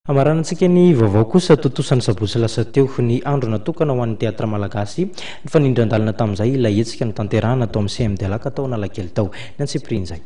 Amaranantsika ny vaovao kosa totosan'ny sabotsy lasa teo ny andro natokana ho an'ny teatra malagasy ny fanindran-dalana tamin'izay ilay hetsika ny tanterahana atao amin'ny CMD alaka tao Analakely tao ny antsipirin'izay.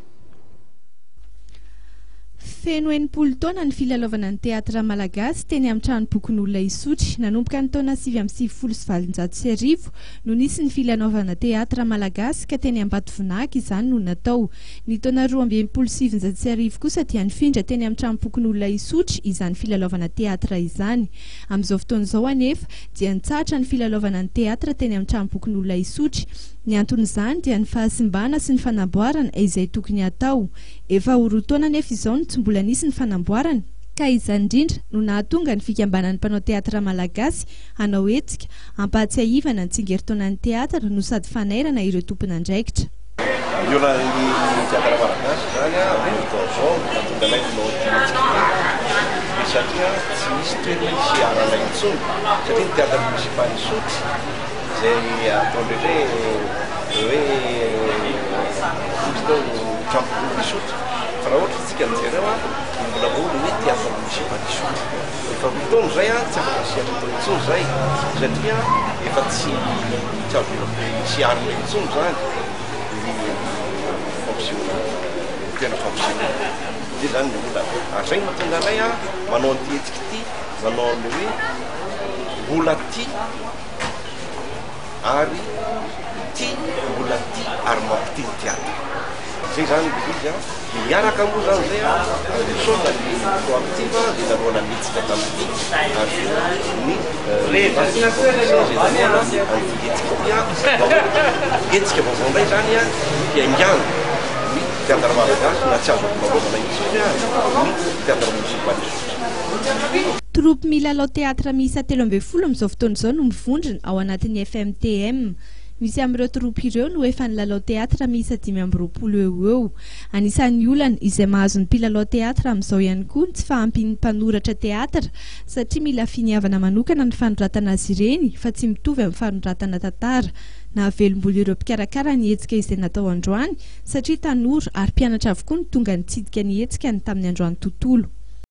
Feno enimpolo taona ny filalaovana ny teatra malagasy teny amin'ny tranom-bokin'olona Isotry nanomboka ny taona 1970 no nisy ny filalaovana teatra malagasy ka teny Ambatovinaky izany no natao. Ny taona 2017 kosa dia nifindra teny amin'ny tranom-bokin'olona Isotry izany filalaovana teatra izany. Amin'izao fotoana izao anefa dia nitsahatra ny filalaovana ny teatra teny amin'ny tranom-bokin'olona Isotry. Ny anton'izany dia ny fahasimbana sy ny fanamboarana izay tokony atao. Efa ho roa taona nefa izao no tsy mbola nisy ny fanamboarana ka izany indrindra no nahatonga ny fikambanan'ny mpanao teatra malagasy hanao hetsika hampatsiahivana ny tsingeritaonan'ny teatra no sady fanairana ireo tompona andraikitra. Iola ny teatra malagasy zany vaovao nahatonga anay nanao hetsika satria tsy misy toerana misy arana intsony satria ny teatra munisipaly Isotry zay ataon'ireo hoe misy tao trampokon'olona Isotry fa raha ohatra tsika nijereo mbola olo hoe teatra munisipaly Isotry efa fotoana zay tsy afaka siatra tao intsony zay satria efa tsy misy arina intsony zany fampisehoana tena fampisehoana dia zany ny olona ary zay no tonga anay manao an'ity hetsika ity manao ny hoe mbola ty ary ty mbola ty ary mampity ny teatra zay zany izy miaraka moa zany zay sona ny proactiva dia naloana mihetsika tamin'ity ary ny hetsika vaovao indray zany dia ingano ny teatra malagasy na tsy azo mambolana intsony ny teatra munisipaly Isotry. Troupe milalao teatra miisa 13 amin'izao fotoana izao no mivondrona ao anatin'ny FMTM. Misy amin'ireo troupe ireo no efa nilalao teatra miisa 520 eo. Anisan'ny olana izay mahazo ny mpilalao teatra amin'izao ihany koa tsy fahampian'ny mpanoratra teatra satria mila finiavana manokana ny fanoratana azy ireny fa tsy mitovy amin'ny fanoratana tantara. Nahavelom-bola ireo mpikarakara ny hetsika izay natao androany satria tanora ary mpianatra avokoa no tonga nitsidika ny hetsika ny tamin'ny androany tontolo.